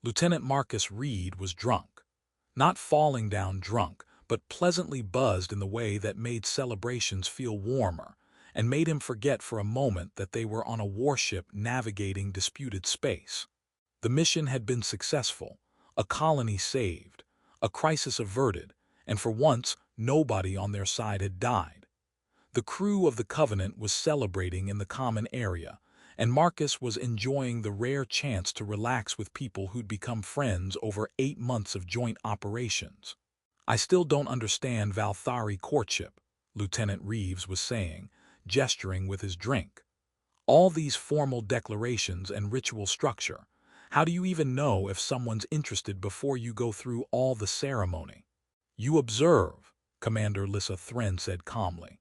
Lieutenant Marcus Reed was drunk. Not falling down drunk, but pleasantly buzzed in the way that made celebrations feel warmer, and made him forget for a moment that they were on a warship navigating disputed space. The mission had been successful, a colony saved, a crisis averted, and for once nobody on their side had died. The crew of the Covenant was celebrating in the common area, and Marcus was enjoying the rare chance to relax with people who'd become friends over 8 months of joint operations. "I still don't understand Valthari courtship," Lieutenant Reeves was saying, gesturing with his drink. "All these formal declarations and ritual structure. How do you even know if someone's interested before you go through all the ceremony?" "You observe," Commander Lyssa Thren said calmly.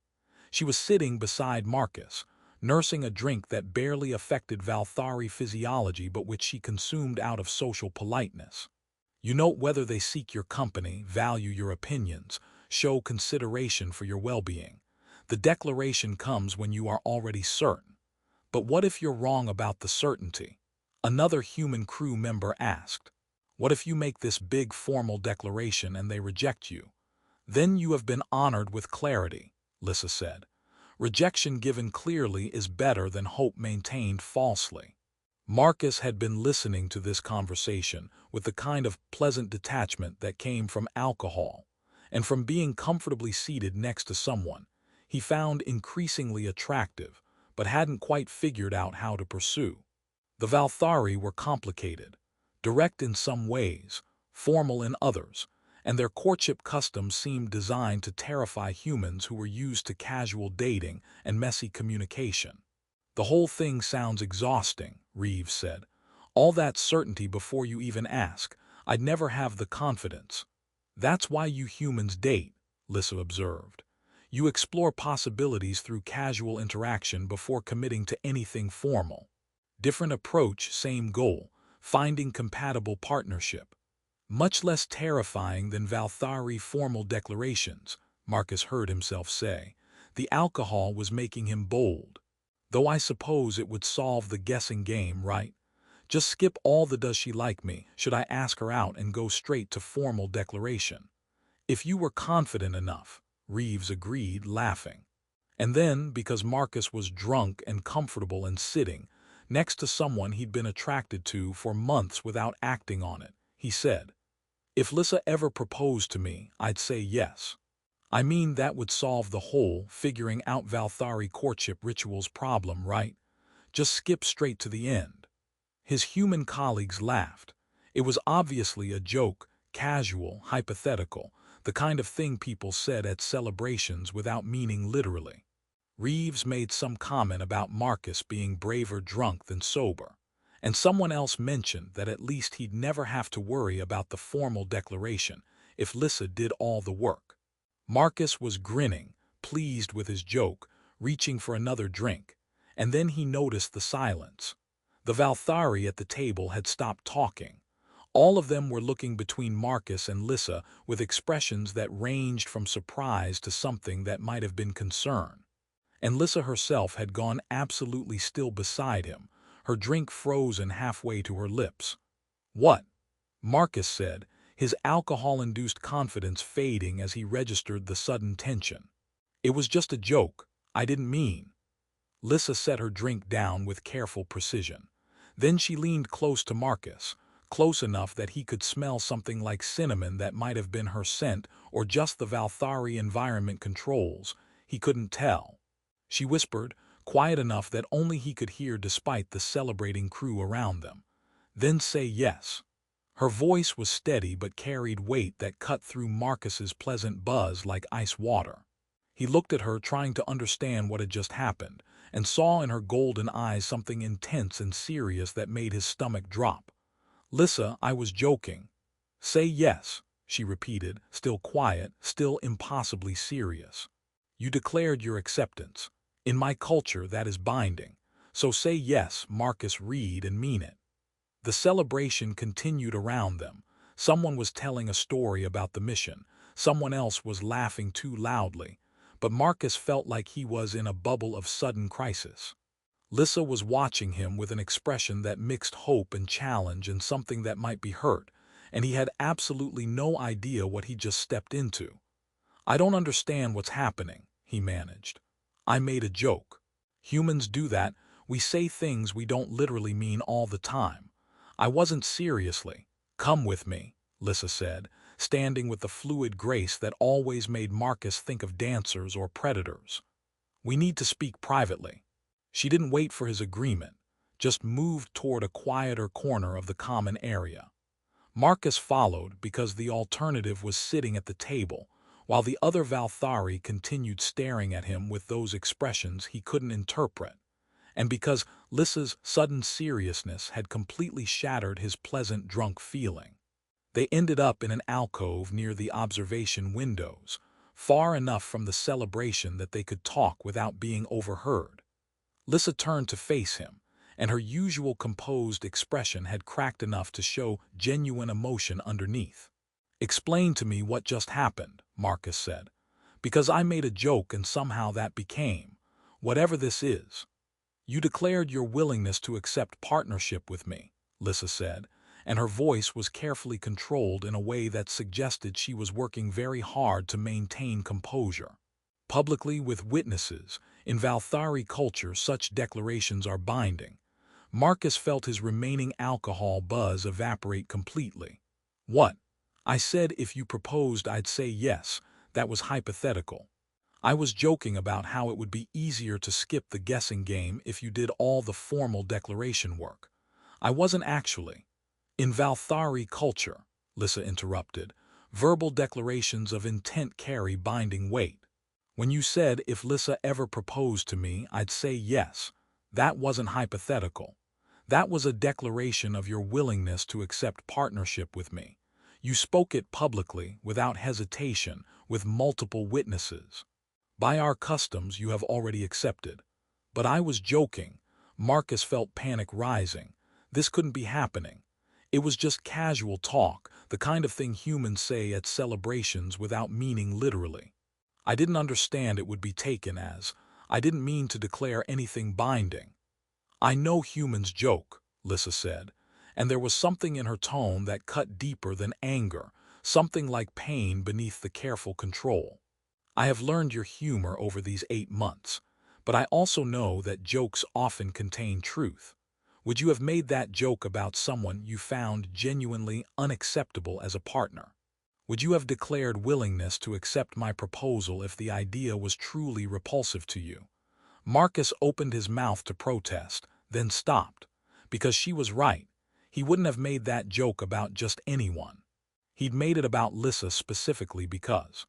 She was sitting beside Marcus, nursing a drink that barely affected Valthari physiology but which she consumed out of social politeness. "You note whether they seek your company, value your opinions, show consideration for your well-being. The declaration comes when you are already certain. But what if you're wrong about the certainty?" Another human crew member asked. "What if you make this big formal declaration and they reject you?" "Then you have been honored with clarity," Lyssa said. "Rejection given clearly is better than hope maintained falsely." Marcus had been listening to this conversation with the kind of pleasant detachment that came from alcohol, and from being comfortably seated next to someone he found increasingly attractive, but hadn't quite figured out how to pursue. The Valthari were complicated, direct in some ways, formal in others, and their courtship customs seemed designed to terrify humans who were used to casual dating and messy communication. "The whole thing sounds exhausting," Reeves said. "All that certainty before you even ask. I'd never have the confidence." "That's why you humans date," Lyssa observed. "You explore possibilities through casual interaction before committing to anything formal. Different approach, same goal, finding compatible partnership. Much less terrifying than Valthari formal declarations," Marcus heard himself say. The alcohol was making him bold. "Though I suppose it would solve the guessing game, right? Just skip all the does she like me, should I ask her out, and go straight to formal declaration." "If you were confident enough," Reeves agreed, laughing. And then, because Marcus was drunk and comfortable and sitting next to someone he'd been attracted to for months without acting on it, he said, "If Lyssa ever proposed to me, I'd say yes. I mean, that would solve the whole figuring out Valthari courtship rituals problem, right? Just skip straight to the end." His human colleagues laughed. It was obviously a joke, casual, hypothetical, the kind of thing people said at celebrations without meaning literally. Reeves made some comment about Marcus being braver drunk than sober, and someone else mentioned that at least he'd never have to worry about the formal declaration if Lyssa did all the work. Marcus was grinning, pleased with his joke, reaching for another drink, and then he noticed the silence. The Valthari at the table had stopped talking. All of them were looking between Marcus and Lyssa with expressions that ranged from surprise to something that might have been concern. And Lyssa herself had gone absolutely still beside him, her drink frozen halfway to her lips. "What?" Marcus said, his alcohol-induced confidence fading as he registered the sudden tension. "It was just a joke. I didn't mean." Lyssa set her drink down with careful precision. Then she leaned close to Marcus, close enough that he could smell something like cinnamon that might have been her scent or just the Valthari environment controls. He couldn't tell. She whispered, quiet enough that only he could hear despite the celebrating crew around them. "Then say yes." Her voice was steady but carried weight that cut through Marcus's pleasant buzz like ice water. He looked at her, trying to understand what had just happened, and saw in her golden eyes something intense and serious that made his stomach drop. "Lyssa, I was joking." "Say yes," she repeated, still quiet, still impossibly serious. "You declared your acceptance. In my culture, that is binding. So say yes, Marcus Reed, and mean it." The celebration continued around them. Someone was telling a story about the mission. Someone else was laughing too loudly. But Marcus felt like he was in a bubble of sudden crisis. Lyssa was watching him with an expression that mixed hope and challenge and something that might be hurt, and he had absolutely no idea what he just stepped into. "I don't understand what's happening," he managed. "I made a joke. Humans do that. We say things we don't literally mean all the time. I wasn't seriously." "Come with me," Lyssa said, standing with the fluid grace that always made Marcus think of dancers or predators. "We need to speak privately." She didn't wait for his agreement, just moved toward a quieter corner of the common area. Marcus followed because the alternative was sitting at the table, while the other Valthari continued staring at him with those expressions he couldn't interpret, and because Lyssa's sudden seriousness had completely shattered his pleasant drunk feeling. They ended up in an alcove near the observation windows, far enough from the celebration that they could talk without being overheard. Lyssa turned to face him, and her usual composed expression had cracked enough to show genuine emotion underneath. "Explain to me what just happened," Marcus said, "because I made a joke and somehow that became, whatever this is." "You declared your willingness to accept partnership with me," Lyssa said, and her voice was carefully controlled in a way that suggested she was working very hard to maintain composure. Publicly with witnesses, in Valthari culture such declarations are binding. Marcus felt his remaining alcohol buzz evaporate completely. "What? I said if you proposed I'd say yes. That was hypothetical. I was joking about how it would be easier to skip the guessing game if you did all the formal declaration work. I wasn't actually." "In Valthari culture," Lyssa interrupted, "verbal declarations of intent carry binding weight. When you said if Lyssa ever proposed to me, I'd say yes, that wasn't hypothetical. That was a declaration of your willingness to accept partnership with me. You spoke it publicly, without hesitation, with multiple witnesses. By our customs, you have already accepted." "But I was joking." Marcus felt panic rising. This couldn't be happening. It was just casual talk, the kind of thing humans say at celebrations without meaning literally. "I didn't understand it would be taken as. I didn't mean to declare anything binding." "I know humans joke," Lyssa said, and there was something in her tone that cut deeper than anger, something like pain beneath the careful control. "I have learned your humor over these 8 months, but I also know that jokes often contain truth. Would you have made that joke about someone you found genuinely unacceptable as a partner? Would you have declared willingness to accept my proposal if the idea was truly repulsive to you?" Marcus opened his mouth to protest, then stopped. Because she was right. He wouldn't have made that joke about just anyone. He'd made it about Lyssa specifically because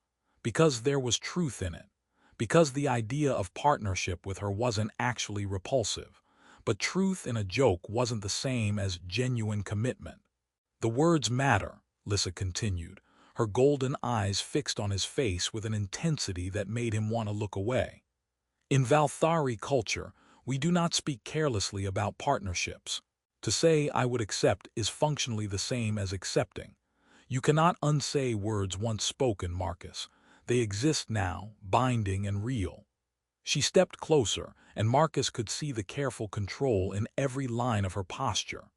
there was truth in it. Because the idea of partnership with her wasn't actually repulsive. But truth in a joke wasn't the same as genuine commitment. "The words matter," Lyssa continued, her golden eyes fixed on his face with an intensity that made him want to look away. "In Valthari culture, we do not speak carelessly about partnerships. To say I would accept is functionally the same as accepting. You cannot unsay words once spoken, Marcus. They exist now, binding and real." She stepped closer, and Marcus could see the careful control in every line of her posture.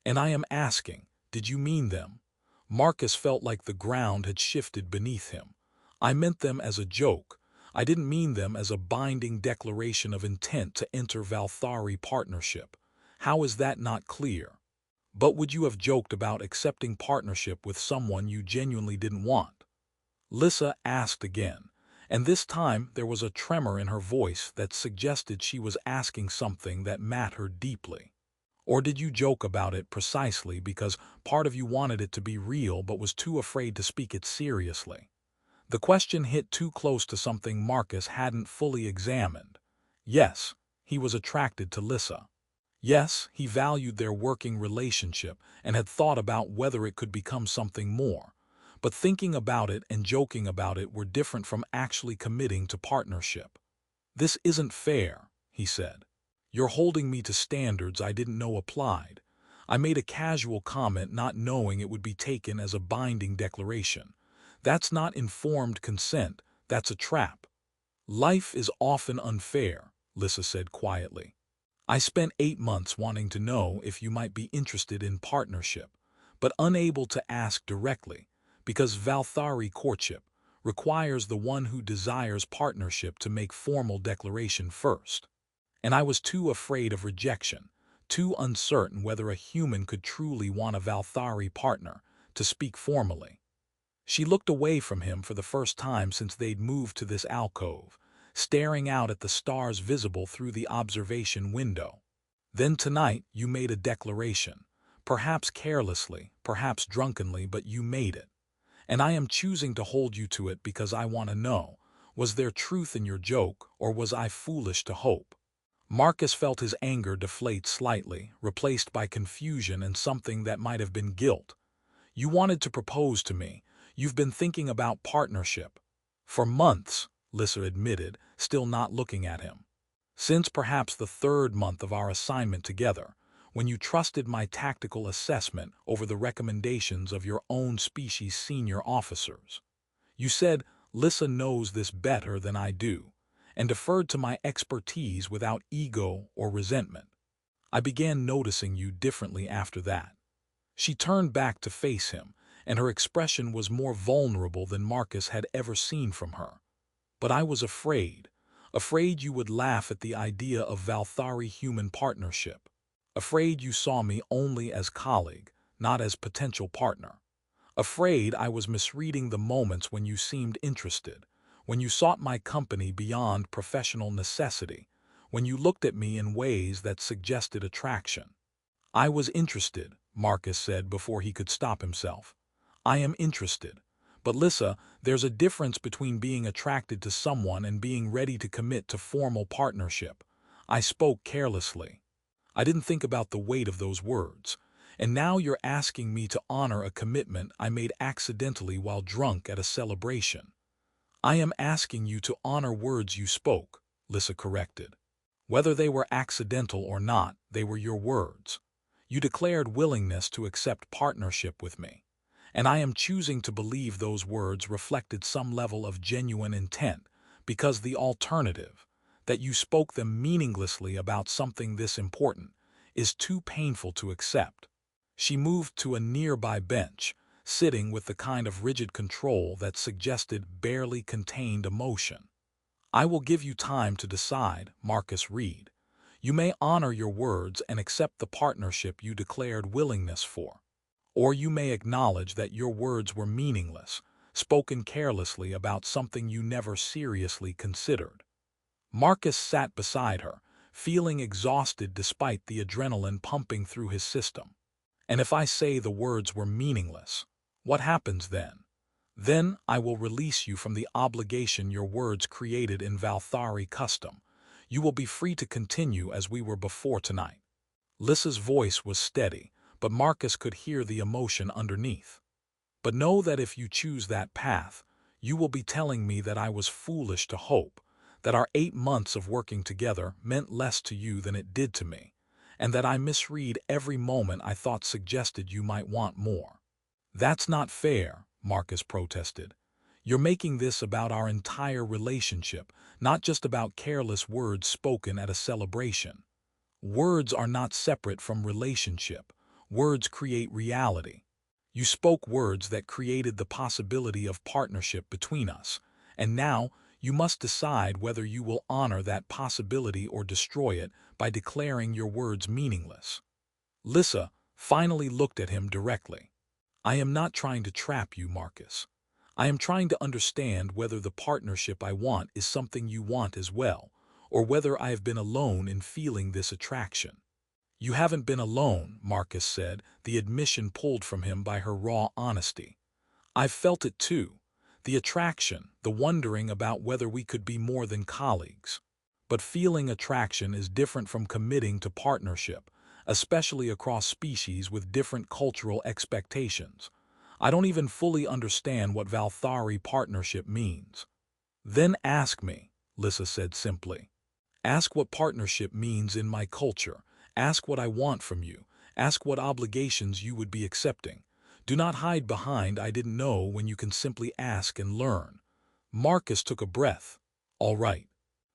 "And I am asking, did you mean them?" Marcus felt like the ground had shifted beneath him. "I meant them as a joke. I didn't mean them as a binding declaration of intent to enter Valthari partnership. How is that not clear?" "But would you have joked about accepting partnership with someone you genuinely didn't want?" Lyssa asked again, and this time there was a tremor in her voice that suggested she was asking something that mattered deeply. "Or did you joke about it precisely because part of you wanted it to be real but was too afraid to speak it seriously?" The question hit too close to something Marcus hadn't fully examined. Yes, he was attracted to Lyssa. Yes, he valued their working relationship and had thought about whether it could become something more. But thinking about it and joking about it were different from actually committing to partnership. "This isn't fair," he said. "You're holding me to standards I didn't know applied. I made a casual comment not knowing it would be taken as a binding declaration. That's not informed consent, that's a trap." "Life is often unfair," Lyssa said quietly. I spent 8 months wanting to know if you might be interested in partnership, but unable to ask directly, because Valthari courtship requires the one who desires partnership to make formal declaration first. And I was too afraid of rejection, too uncertain whether a human could truly want a Valthari partner, to speak formally. She looked away from him for the first time since they'd moved to this alcove, staring out at the stars visible through the observation window. Then tonight you made a declaration, perhaps carelessly, perhaps drunkenly, but you made it. And I am choosing to hold you to it because I want to know, was there truth in your joke, or was I foolish to hope? Marcus felt his anger deflate slightly, replaced by confusion and something that might have been guilt. You wanted to propose to me. You've been thinking about partnership. For months, Lyssa admitted, still not looking at him. Since perhaps the 3rd month of our assignment together, when you trusted my tactical assessment over the recommendations of your own species' senior officers. You said, Lyssa knows this better than I do, and deferred to my expertise without ego or resentment. I began noticing you differently after that. She turned back to face him, and her expression was more vulnerable than Marcus had ever seen from her. But I was afraid you would laugh at the idea of Valthari human partnership. Afraid you saw me only as colleague, not as potential partner. Afraid I was misreading the moments when you seemed interested, when you sought my company beyond professional necessity, when you looked at me in ways that suggested attraction. I was interested, Marcus said before he could stop himself. I am interested. But Lyssa, there's a difference between being attracted to someone and being ready to commit to formal partnership. I spoke carelessly. I didn't think about the weight of those words. And now you're asking me to honor a commitment I made accidentally while drunk at a celebration. I am asking you to honor words you spoke, Lyssa corrected. Whether they were accidental or not, they were your words. You declared willingness to accept partnership with me, and I am choosing to believe those words reflected some level of genuine intent, because the alternative, that you spoke them meaninglessly about something this important, is too painful to accept. She moved to a nearby bench, sitting with the kind of rigid control that suggested barely contained emotion. I will give you time to decide, Marcus Reed. You may honor your words and accept the partnership you declared willingness for. Or you may acknowledge that your words were meaningless, spoken carelessly about something you never seriously considered. Marcus sat beside her, feeling exhausted despite the adrenaline pumping through his system. And if I say the words were meaningless, what happens then? Then I will release you from the obligation your words created in Valthari custom. You will be free to continue as we were before tonight. Lyssa's voice was steady, but Marcus could hear the emotion underneath. But know that if you choose that path, you will be telling me that I was foolish to hope, that our 8 months of working together meant less to you than it did to me, and that I misread every moment I thought suggested you might want more. That's not fair, Marcus protested. You're making this about our entire relationship, not just about careless words spoken at a celebration. Words are not separate from relationship. Words create reality. You spoke words that created the possibility of partnership between us, and now you must decide whether you will honor that possibility or destroy it by declaring your words meaningless. Lyssa finally looked at him directly. I am not trying to trap you, Marcus. I am trying to understand whether the partnership I want is something you want as well, or whether I have been alone in feeling this attraction. You haven't been alone, Marcus said, the admission pulled from him by her raw honesty. I've felt it too. The attraction, the wondering about whether we could be more than colleagues. But feeling attraction is different from committing to partnership, especially across species with different cultural expectations. I don't even fully understand what Valthari partnership means. Then ask me, Lyssa said simply. Ask what partnership means in my culture. Ask what I want from you. Ask what obligations you would be accepting. Do not hide behind "I didn't know" when you can simply ask and learn. Marcus took a breath. All right.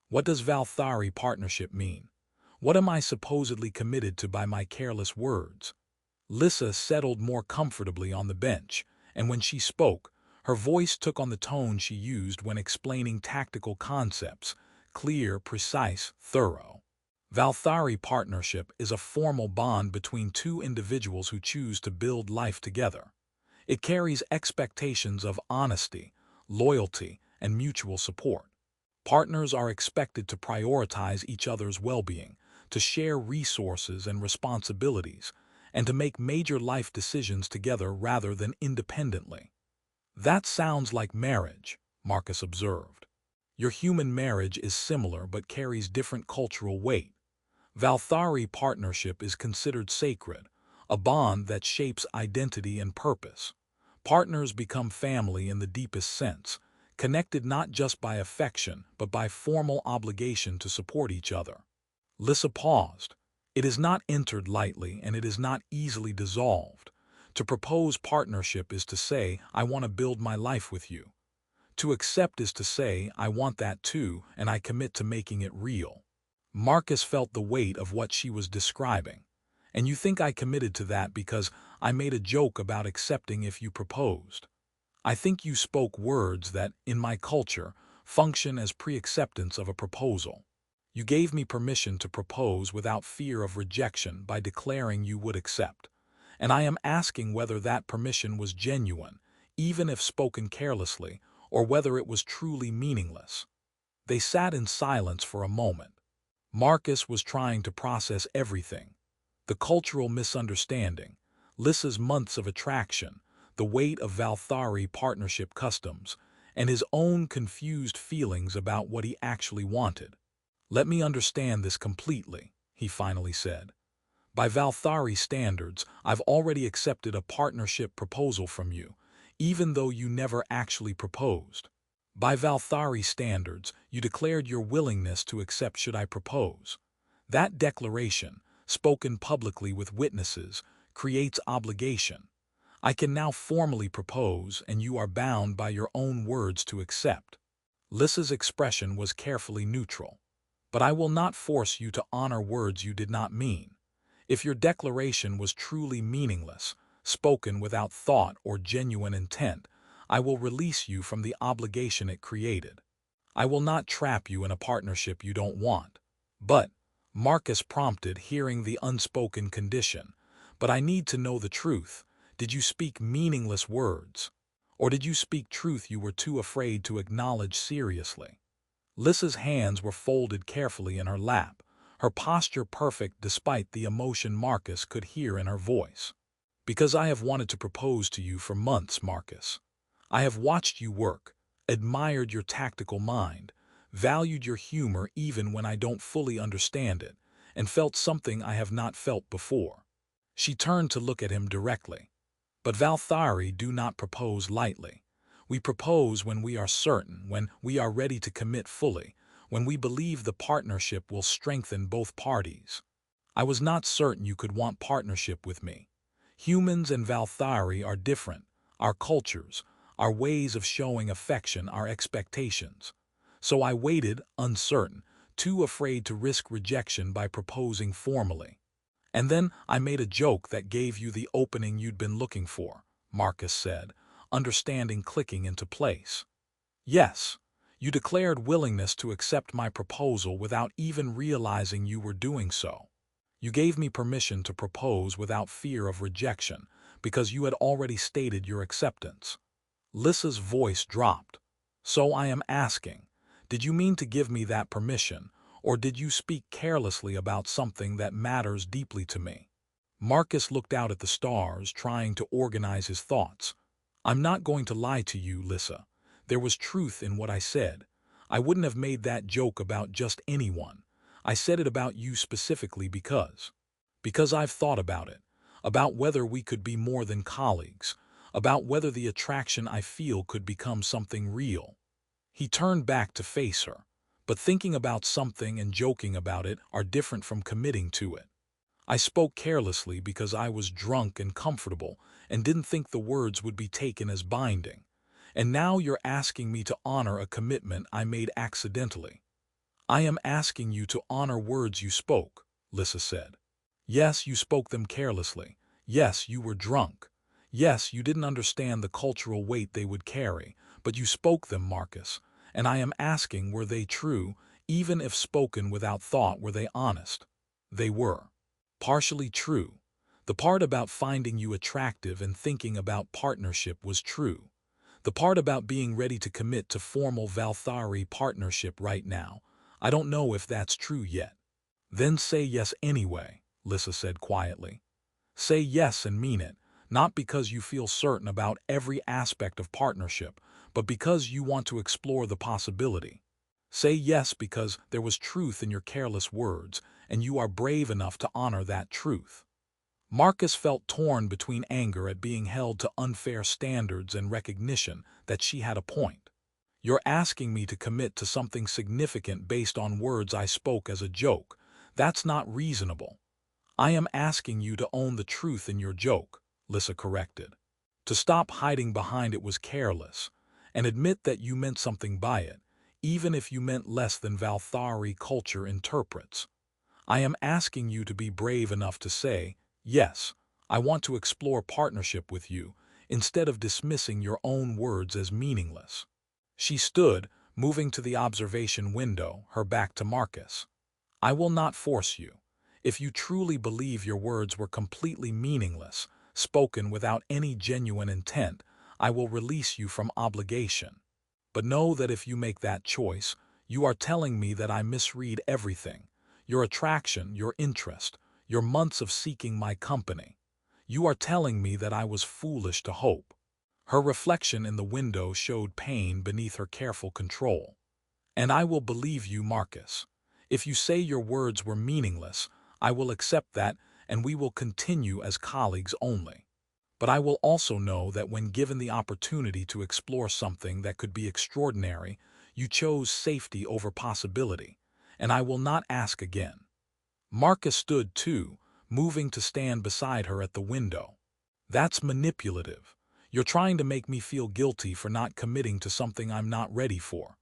What does Valthari partnership mean? What am I supposedly committed to by my careless words? Lyssa settled more comfortably on the bench, and when she spoke, her voice took on the tone she used when explaining tactical concepts: clear, precise, thorough. Valthari partnership is a formal bond between two individuals who choose to build life together. It carries expectations of honesty, loyalty, and mutual support. Partners are expected to prioritize each other's well-being, to share resources and responsibilities, and to make major life decisions together rather than independently. That sounds like marriage, Marcus observed. Your human marriage is similar but carries different cultural weight. Valthari partnership is considered sacred, a bond that shapes identity and purpose. Partners become family in the deepest sense, connected not just by affection but by formal obligation to support each other. Lyssa paused. It is not entered lightly and it is not easily dissolved. To propose partnership is to say, I want to build my life with you. To accept is to say, I want that too, and I commit to making it real. Marcus felt the weight of what she was describing. And you think I committed to that because I made a joke about accepting if you proposed. I think you spoke words that, in my culture, function as pre-acceptance of a proposal. You gave me permission to propose without fear of rejection by declaring you would accept. And I am asking whether that permission was genuine, even if spoken carelessly, or whether it was truly meaningless. They sat in silence for a moment. Marcus was trying to process everything: the cultural misunderstanding, Lyssa's months of attraction, the weight of Valthari partnership customs, and his own confused feelings about what he actually wanted. Let me understand this completely, he finally said. By Valthari standards, I've already accepted a partnership proposal from you, even though you never actually proposed. By Valthari standards, you declared your willingness to accept should I propose. That declaration, spoken publicly with witnesses, creates obligation. I can now formally propose, and you are bound by your own words to accept. Lyssa's expression was carefully neutral. But I will not force you to honor words you did not mean. If your declaration was truly meaningless, spoken without thought or genuine intent, I will release you from the obligation it created. I will not trap you in a partnership you don't want. But, Marcus prompted, hearing the unspoken condition, but I need to know the truth. Did you speak meaningless words? Or did you speak truth you were too afraid to acknowledge seriously? Lyssa's hands were folded carefully in her lap, her posture perfect despite the emotion Marcus could hear in her voice. Because I have wanted to propose to you for months, Marcus. I have watched you work, admired your tactical mind, valued your humor even when I don't fully understand it, and felt something I have not felt before. She turned to look at him directly. But Valthari do not propose lightly. We propose when we are certain, when we are ready to commit fully, when we believe the partnership will strengthen both parties. I was not certain you could want partnership with me. Humans and Valthari are different, our cultures, our ways of showing affection, our expectations. So I waited, uncertain, too afraid to risk rejection by proposing formally. And then I made a joke that gave you the opening you'd been looking for, Marcus said, understanding clicking into place. Yes, you declared willingness to accept my proposal without even realizing you were doing so. You gave me permission to propose without fear of rejection because you had already stated your acceptance. Lyssa's voice dropped. So I am asking, did you mean to give me that permission, or did you speak carelessly about something that matters deeply to me? Marcus looked out at the stars, trying to organize his thoughts. I'm not going to lie to you, Lyssa. There was truth in what I said. I wouldn't have made that joke about just anyone. I said it about you specifically because I've thought about it, about whether we could be more than colleagues, about whether the attraction I feel could become something real. He turned back to face her. But thinking about something and joking about it are different from committing to it. I spoke carelessly because I was drunk and comfortable and didn't think the words would be taken as binding. And now you're asking me to honor a commitment I made accidentally. I am asking you to honor words you spoke, Lyssa said. Yes, you spoke them carelessly. Yes, you were drunk. Yes, you didn't understand the cultural weight they would carry, but you spoke them, Marcus. And I am asking, were they true, even if spoken without thought, were they honest? They were. Partially true. The part about finding you attractive and thinking about partnership was true. The part about being ready to commit to formal Valthari partnership right now, I don't know if that's true yet. Then say yes anyway, Lyssa said quietly. Say yes and mean it, not because you feel certain about every aspect of partnership, but because you want to explore the possibility. Say yes because there was truth in your careless words, and you are brave enough to honor that truth. Marcus felt torn between anger at being held to unfair standards and recognition that she had a point. You're asking me to commit to something significant based on words I spoke as a joke. That's not reasonable. I am asking you to own the truth in your joke, Lyssa corrected. To stop hiding behind it was careless, and admit that you meant something by it, even if you meant less than Valthari culture interprets. I am asking you to be brave enough to say, yes, I want to explore partnership with you, instead of dismissing your own words as meaningless. She stood, moving to the observation window, her back to Marcus. I will not force you. If you truly believe your words were completely meaningless, spoken without any genuine intent, I will release you from obligation. But know that if you make that choice, you are telling me that I misread everything. Your attraction, your interest, your months of seeking my company. You are telling me that I was foolish to hope. Her reflection in the window showed pain beneath her careful control. And I will believe you, Marcus. If you say your words were meaningless, I will accept that, and we will continue as colleagues only. But I will also know that when given the opportunity to explore something that could be extraordinary, you chose safety over possibility, and I will not ask again. Marcus stood too, moving to stand beside her at the window. That's manipulative. You're trying to make me feel guilty for not committing to something I'm not ready for.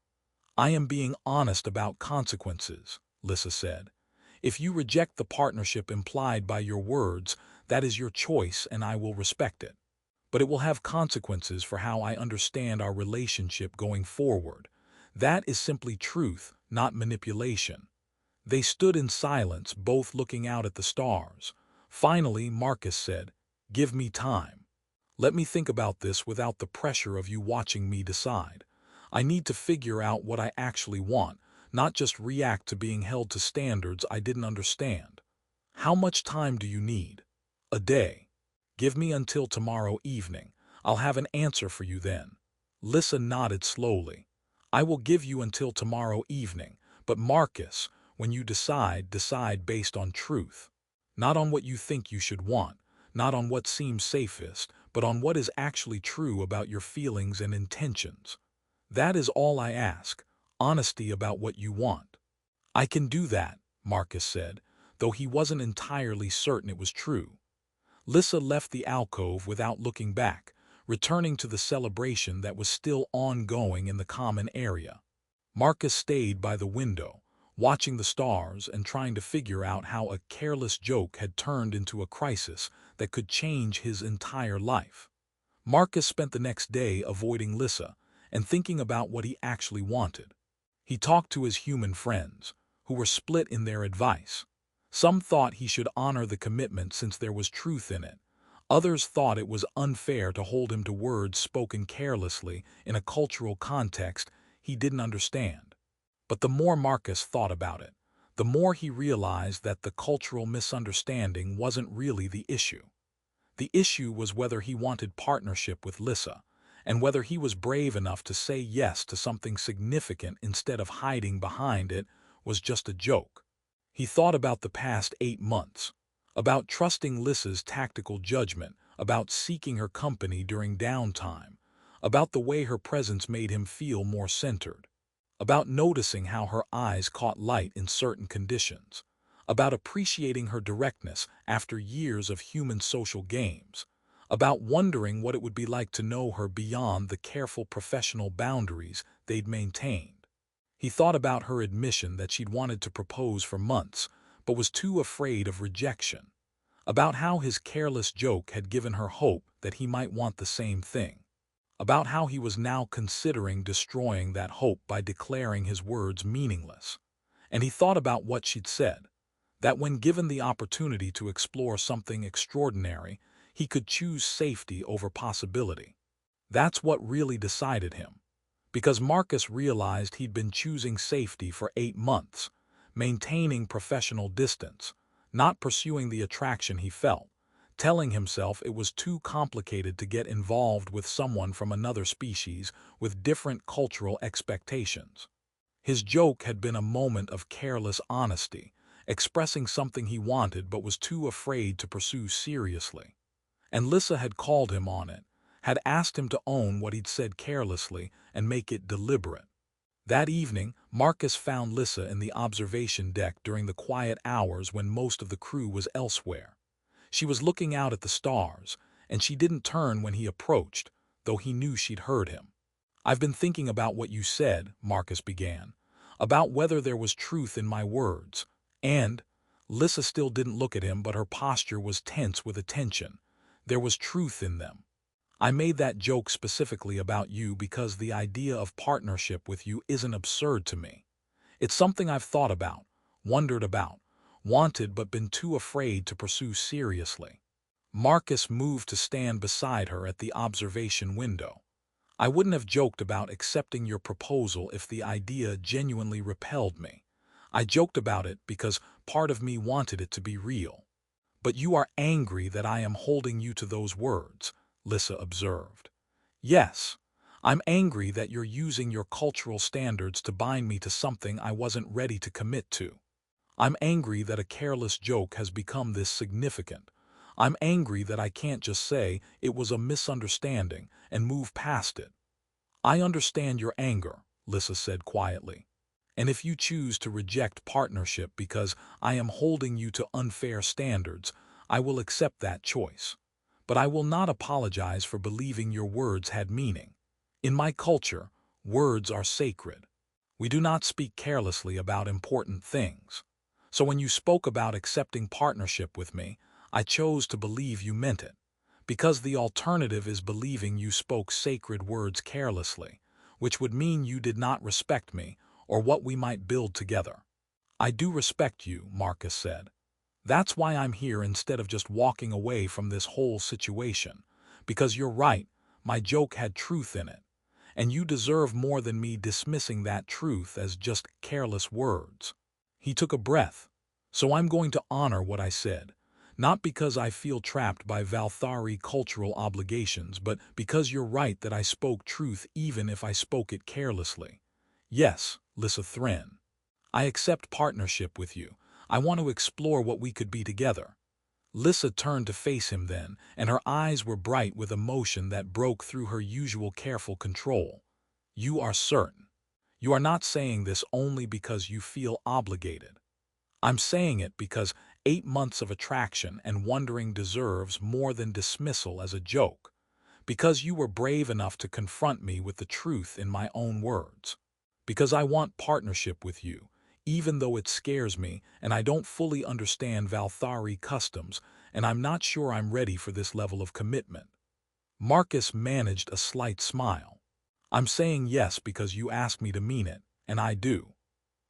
I am being honest about consequences, Lyssa said. If you reject the partnership implied by your words, that is your choice and I will respect it. But it will have consequences for how I understand our relationship going forward. That is simply truth, not manipulation. They stood in silence, both looking out at the stars. Finally, Marcus said, "Give me time. Let me think about this without the pressure of you watching me decide. I need to figure out what I actually want, not just react to being held to standards I didn't understand. How much time do you need? A day. Give me until tomorrow evening. I'll have an answer for you then." Lyssa nodded slowly. "I will give you until tomorrow evening, but Marcus, when you decide, decide based on truth. Not on what you think you should want, not on what seems safest, but on what is actually true about your feelings and intentions. That is all I ask, honesty about what you want." "I can do that," Marcus said, though he wasn't entirely certain it was true. Lyssa left the alcove without looking back, returning to the celebration that was still ongoing in the common area. Marcus stayed by the window, watching the stars and trying to figure out how a careless joke had turned into a crisis that could change his entire life. Marcus spent the next day avoiding Lyssa and thinking about what he actually wanted. He talked to his human friends, who were split in their advice. Some thought he should honor the commitment since there was truth in it. Others thought it was unfair to hold him to words spoken carelessly in a cultural context he didn't understand. But the more Marcus thought about it, the more he realized that the cultural misunderstanding wasn't really the issue. The issue was whether he wanted partnership with Lyssa, and whether he was brave enough to say yes to something significant instead of hiding behind it was just a joke. He thought about the past 8 months, about trusting Lyssa's tactical judgment, about seeking her company during downtime, about the way her presence made him feel more centered, about noticing how her eyes caught light in certain conditions, about appreciating her directness after years of human social games, about wondering what it would be like to know her beyond the careful professional boundaries they'd maintained. He thought about her admission that she'd wanted to propose for months, but was too afraid of rejection, about how his careless joke had given her hope that he might want the same thing, about how he was now considering destroying that hope by declaring his words meaningless. And he thought about what she'd said, that when given the opportunity to explore something extraordinary, he could choose safety over possibility. That's what really decided him, because Marcus realized he'd been choosing safety for 8 months, maintaining professional distance, not pursuing the attraction he felt, telling himself it was too complicated to get involved with someone from another species with different cultural expectations. His joke had been a moment of careless honesty, expressing something he wanted but was too afraid to pursue seriously. And Lyssa had called him on it, had asked him to own what he'd said carelessly and make it deliberate. That evening, Marcus found Lyssa in the observation deck during the quiet hours when most of the crew was elsewhere. She was looking out at the stars, and she didn't turn when he approached, though he knew she'd heard him. "I've been thinking about what you said," Marcus began, "about whether there was truth in my words, and—" Lyssa still didn't look at him, but her posture was tense with attention. "There was truth in them. I made that joke specifically about you because the idea of partnership with you isn't absurd to me. It's something I've thought about, wondered about, wanted but been too afraid to pursue seriously." Marcus moved to stand beside her at the observation window. "I wouldn't have joked about accepting your proposal if the idea genuinely repelled me. I joked about it because part of me wanted it to be real." "But you are angry that I am holding you to those words," Lyssa observed. "Yes, I'm angry that you're using your cultural standards to bind me to something I wasn't ready to commit to. I'm angry that a careless joke has become this significant. I'm angry that I can't just say it was a misunderstanding and move past it." "I understand your anger," Lyssa said quietly. "And if you choose to reject partnership because I am holding you to unfair standards, I will accept that choice. But I will not apologize for believing your words had meaning. In my culture, words are sacred. We do not speak carelessly about important things. So when you spoke about accepting partnership with me, I chose to believe you meant it, because the alternative is believing you spoke sacred words carelessly, which would mean you did not respect me or what we might build together." "I do respect you," Marcus said. "That's why I'm here instead of just walking away from this whole situation, because you're right, my joke had truth in it, and you deserve more than me dismissing that truth as just careless words." He took a breath. "So I'm going to honor what I said, not because I feel trapped by Valthari cultural obligations, but because you're right that I spoke truth even if I spoke it carelessly. Yes, Lyssa Thren. I accept partnership with you. I want to explore what we could be together." Lyssa turned to face him then, and her eyes were bright with emotion that broke through her usual careful control. "You are certain. You are not saying this only because you feel obligated. I'm saying it because 8 months of attraction and wondering deserves more than dismissal as a joke, because you were brave enough to confront me with the truth in my own words, because I want partnership with you, even though it scares me and I don't fully understand Valthari customs and I'm not sure I'm ready for this level of commitment." Marcus managed a slight smile. "I'm saying yes because you asked me to mean it, and I do."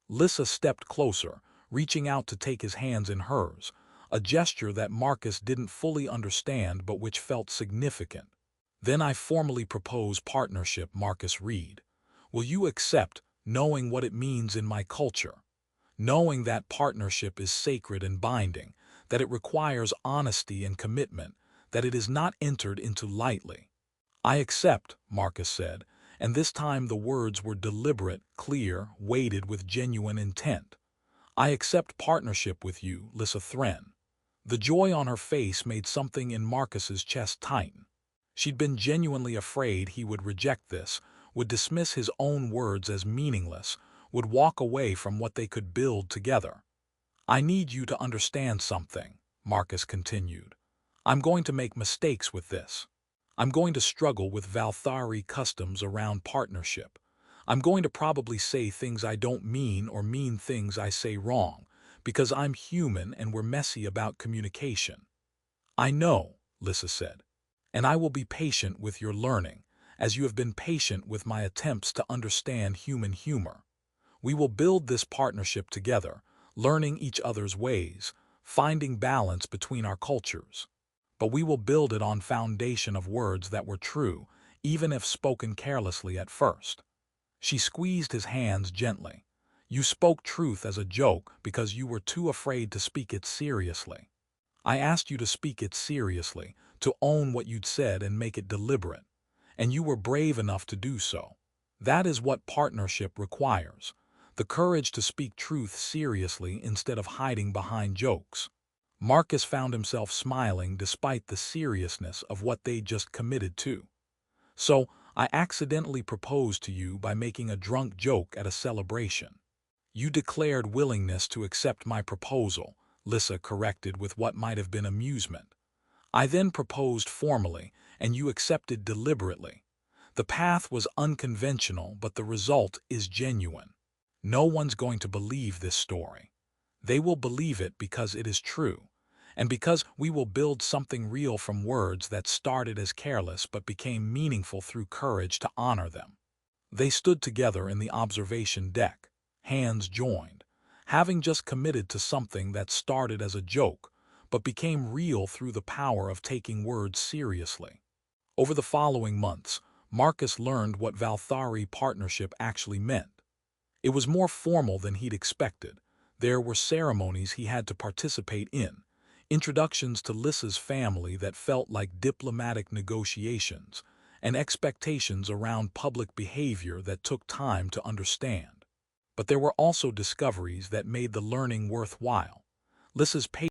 Lyssa stepped closer, reaching out to take his hands in hers, a gesture that Marcus didn't fully understand but which felt significant. "Then I formally propose partnership, Marcus Reed. Will you accept, knowing what it means in my culture? Knowing that partnership is sacred and binding, that it requires honesty and commitment, that it is not entered into lightly." "I accept," Marcus said, and this time the words were deliberate, clear, weighted with genuine intent. "I accept partnership with you, Lyssa Thren." The joy on her face made something in Marcus's chest tighten. She'd been genuinely afraid he would reject this, would dismiss his own words as meaningless, would walk away from what they could build together. "I need you to understand something," Marcus continued. "I'm going to make mistakes with this. I'm going to struggle with Valthari customs around partnership. I'm going to probably say things I don't mean or mean things I say wrong, because I'm human and we're messy about communication." "I know," Lyssa said, "and I will be patient with your learning, as you have been patient with my attempts to understand human humor. We will build this partnership together, learning each other's ways, finding balance between our cultures. But we will build it on foundation of words that were true, even if spoken carelessly at first." She squeezed his hands gently. "You spoke truth as a joke because you were too afraid to speak it seriously. I asked you to speak it seriously, to own what you'd said and make it deliberate. And you were brave enough to do so. That is what partnership requires. The courage to speak truth seriously instead of hiding behind jokes." Marcus found himself smiling despite the seriousness of what they'd just committed to. "So, I accidentally proposed to you by making a drunk joke at a celebration." "You declared willingness to accept my proposal," Lyssa corrected with what might have been amusement. "I then proposed formally, and you accepted deliberately. The path was unconventional, but the result is genuine. No one's going to believe this story. They will believe it because it is true, and because we will build something real from words that started as careless but became meaningful through courage to honor them." They stood together in the observation deck, hands joined, having just committed to something that started as a joke but became real through the power of taking words seriously. Over the following months, Marcus learned what Valthari partnership actually meant. It was more formal than he'd expected. There were ceremonies he had to participate in, introductions to Lyssa's family that felt like diplomatic negotiations, and expectations around public behavior that took time to understand. But there were also discoveries that made the learning worthwhile. Lyssa's